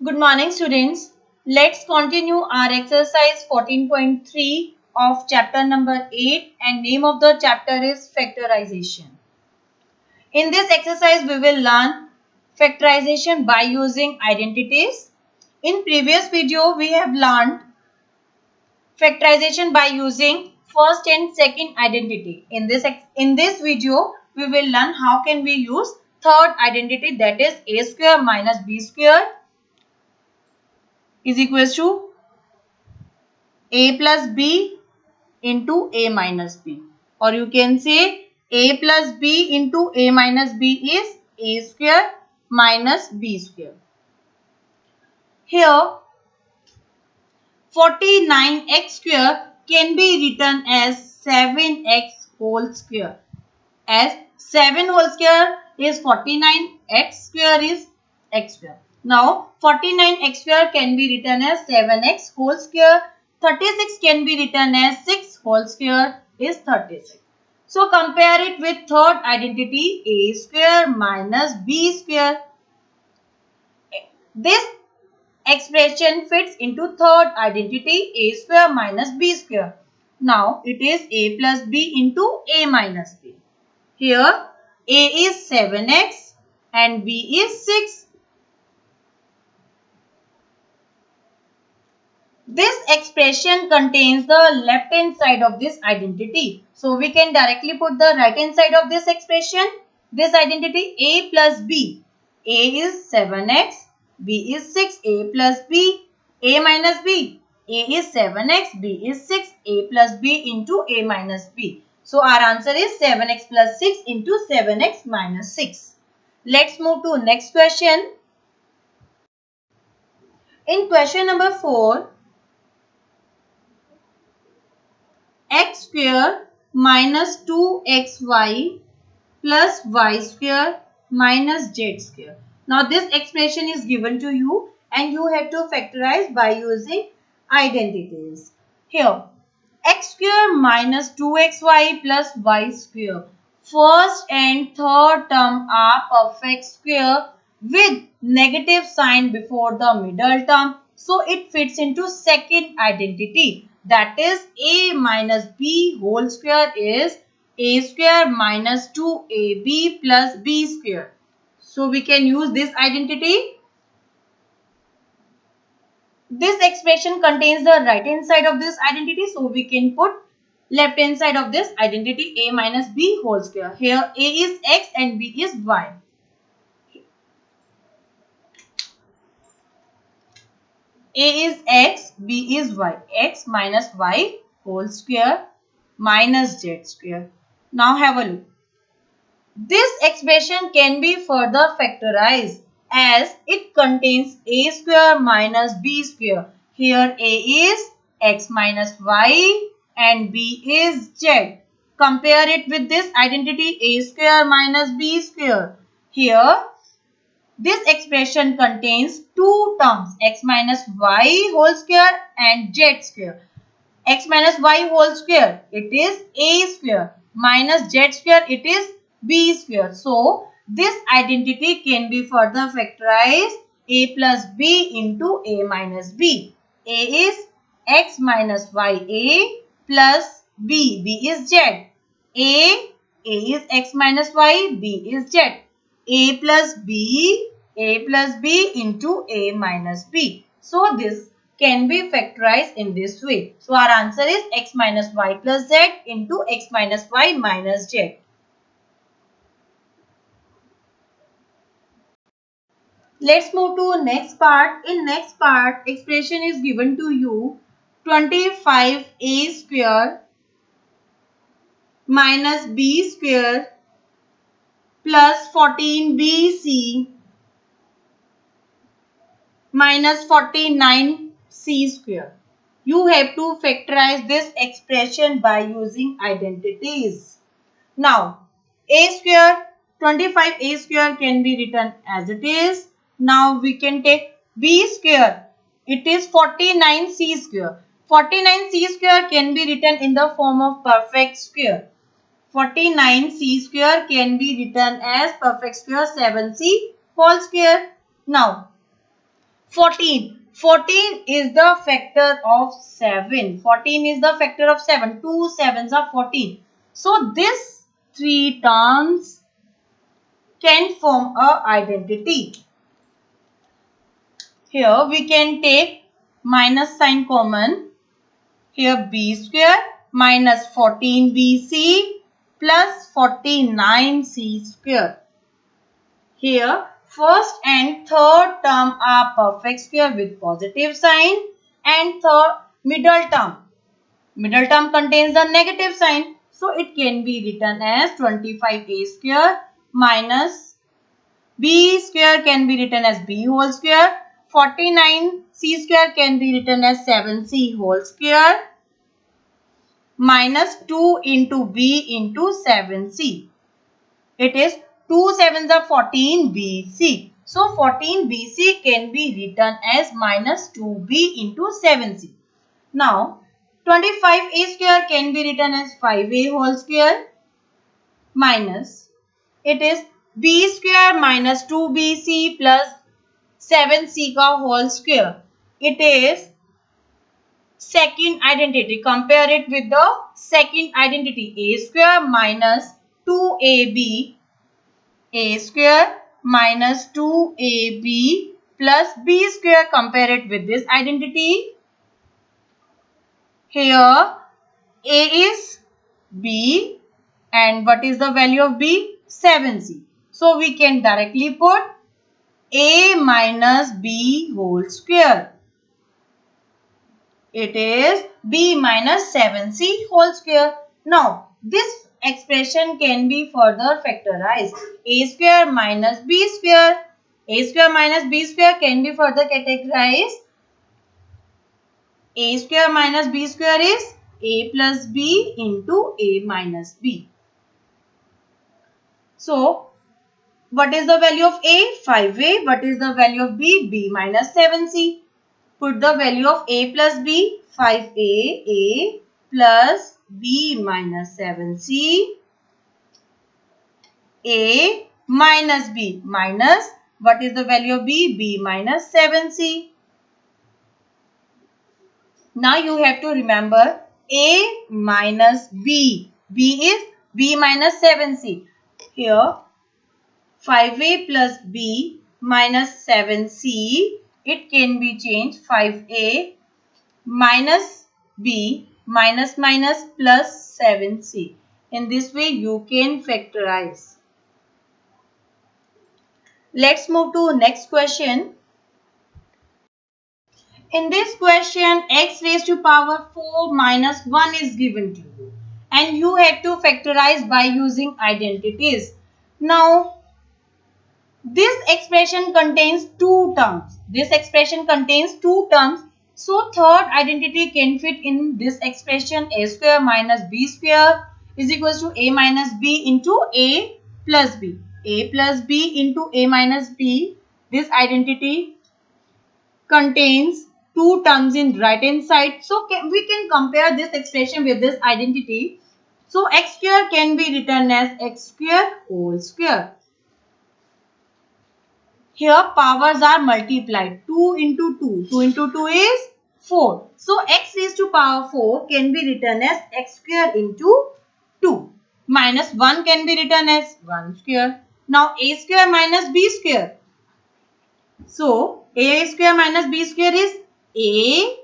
Good morning, students. Let's continue our exercise 14.3 of chapter number 8 and name of the chapter is factorization. In this exercise, we will learn factorization by using identities. In previous video, we have learned factorization by using first and second identity. In this video, we will learn how can we use third identity, that is a square minus b square is equals to a plus b into a minus b, or you can say a plus b into a minus b is a square minus b square. Here 49x square can be written as 7x whole square, as 7 whole square is 49, x square is x square. Now 49x square can be written as 7x whole square. 36 can be written as 6 whole square is 36. So compare it with third identity, a square minus b square. This expression fits into third identity, a square minus b square. Now it is a plus b into a minus b. Here a is 7x and b is 6. This expression contains the left hand side of this identity. So we can directly put the right hand side of this expression. This identity a plus b. A is 7x, b is 6, a plus b, a minus b. A is 7x, b is 6, a plus b into a minus b. So our answer is 7x plus 6 into 7x minus 6. Let's move to next question. In question number 4, x square minus 2xy plus y square minus z square. Now this expression is given to you and you have to factorize by using identities. Here x square minus 2xy plus y square. First and third term are perfect square with negative sign before the middle term. So it fits into second identity, that is a minus b whole square is a square minus 2ab plus b square. So we can use this identity. This expression contains the right hand side of this identity, so we can put left hand side of this identity a minus b whole square. Here a is x and b is y. A is x, b is y. X minus y whole square minus z square. Now have a look. This expression can be further factorized as it contains a square minus b square. Here a is x minus y and b is z. Compare it with this identity a square minus b square. Here this expression contains two terms, x minus y whole square and z square. X minus y whole square, it is a square, minus z square, it is b square. So this identity can be further factorized a plus b into a minus b. A is x minus y a plus b. B is z. A is x minus y, b is z. A plus b into a minus b. So this can be factorized in this way. So our answer is x minus y plus z into x minus y minus z. Let's move to next part. In next part, expression is given to you 25a square minus b square plus 14bc minus 49c square. You have to factorize this expression by using identities. Now, a square, 25a square can be written as it is. Now, we can take b square. It is 49c square. 49c square can be written in the form of perfect square. 49c square can be written as perfect square 7c whole square. Now, 14. 14 is the factor of 7. 14 is the factor of 7. 2 sevens are 14. So this three terms can form a identity. Here we can take minus sign common. Here b square minus 14bc plus 49c square. Here first and third term are perfect square with positive sign, and third middle term contains the negative sign. So it can be written as 25a square minus b square can be written as b whole square. 49c square can be written as 7c whole square minus 2 into b into 7c. It is 2 sevens are 14bc. So 14bc can be written as minus 2b into 7c. Now 25a square can be written as 5a whole square minus, it is b square minus 2bc plus 7c का whole square. It is second identity. Compare it with the second identity. A square minus 2ab, a square minus 2ab plus b square. Compare it with this identity. Here a is b and what is the value of b? 7c. So we can directly put a minus b whole square. It is b minus 7c whole square. Now, this expression can be further factorized. A square minus b square. A square minus b square can be further categorized. A square minus b square is a plus b into a minus b. So, what is the value of a? 5a. What is the value of b? B minus 7c. Put the value of a plus b, 5a plus b minus 7c, a minus b minus, what is the value of b? B minus 7c. Now you have to remember a minus b. B is b minus 7c. Here 5a plus b minus 7c, it can be changed 5a minus b minus minus plus 7c. In this way you can factorize. Let's move to next question. In this question, x raised to power 4 minus 1 is given to you and you have to factorize by using identities. Now this expression contains two terms. This expression contains two terms. So third identity can fit in this expression. A square minus b square is equals to a minus b into a plus b. A plus b into a minus b. This identity contains two terms in right hand side. So we can compare this expression with this identity. So x square can be written as x square whole square. Here powers are multiplied. 2 into 2. 2 into 2 is 4. So x raised to power 4 can be written as x square into 2. Minus 1 can be written as 1 square. Now a square minus b square. So a square minus b square is a.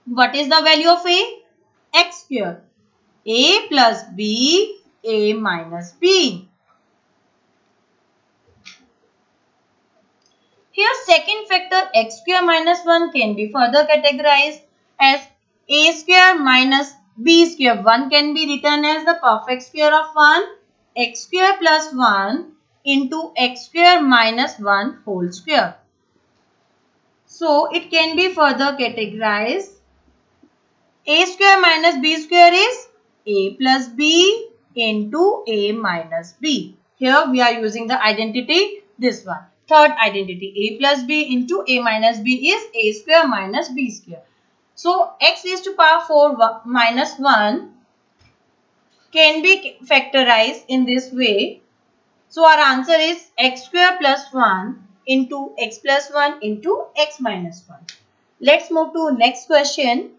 What is the value of a? X square. A plus b, a minus b. Here second factor x square minus 1 can be further categorized as a square minus b square. 1 can be written as the perfect square of 1, x square plus 1 into x square minus 1 whole square. So it can be further categorized. A square minus b square is a plus b into a minus b. Here we are using the identity, this one. Third identity, a plus b into a minus b is a square minus b square. So x raised to power 4 minus 1 can be factorized in this way. So our answer is x square plus 1 into x plus 1 into x minus 1. Let's move to next question.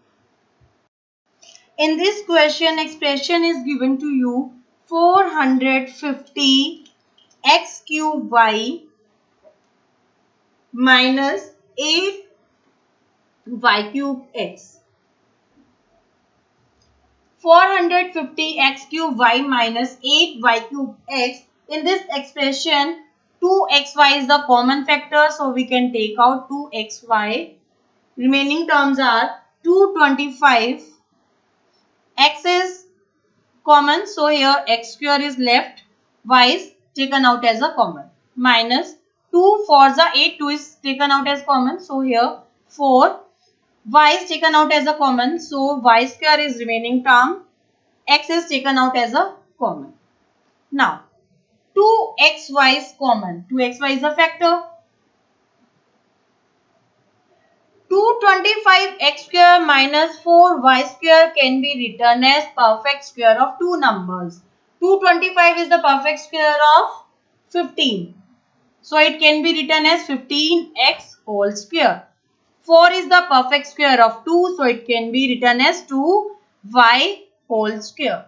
In this question, expression is given to you 450 x cube y minus 8 y cube x. 450 x cube y minus 8 y cube x. In this expression, 2xy is the common factor, so we can take out 2xy. Remaining terms are 225. X is common, so here x square is left. Y is taken out as a common. Minus 2 4s are 8. 2 is taken out as common, so here 4. Y is taken out as a common, so y square is remaining term. X is taken out as a common. Now, 2xy is common. 2xy is a factor. 225x square minus 4y square can be written as perfect square of two numbers. 225 is the perfect square of 15. So, it can be written as 15x whole square. 4 is the perfect square of 2. So, it can be written as 2y whole square.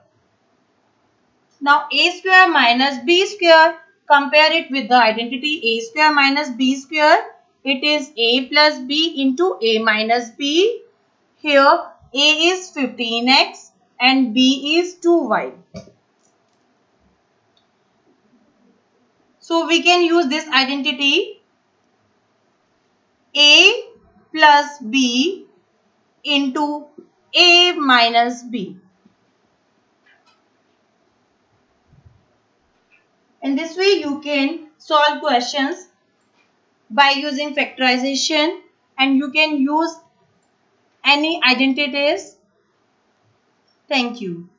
Now, a square minus b square, compare it with the identity a square minus b square. It is a plus b into a minus b. Here, a is 15x and b is 2y. So, we can use this identity a plus b into a minus b. In this way, you can solve questions by using factorization, and you can use any identities. Thank you.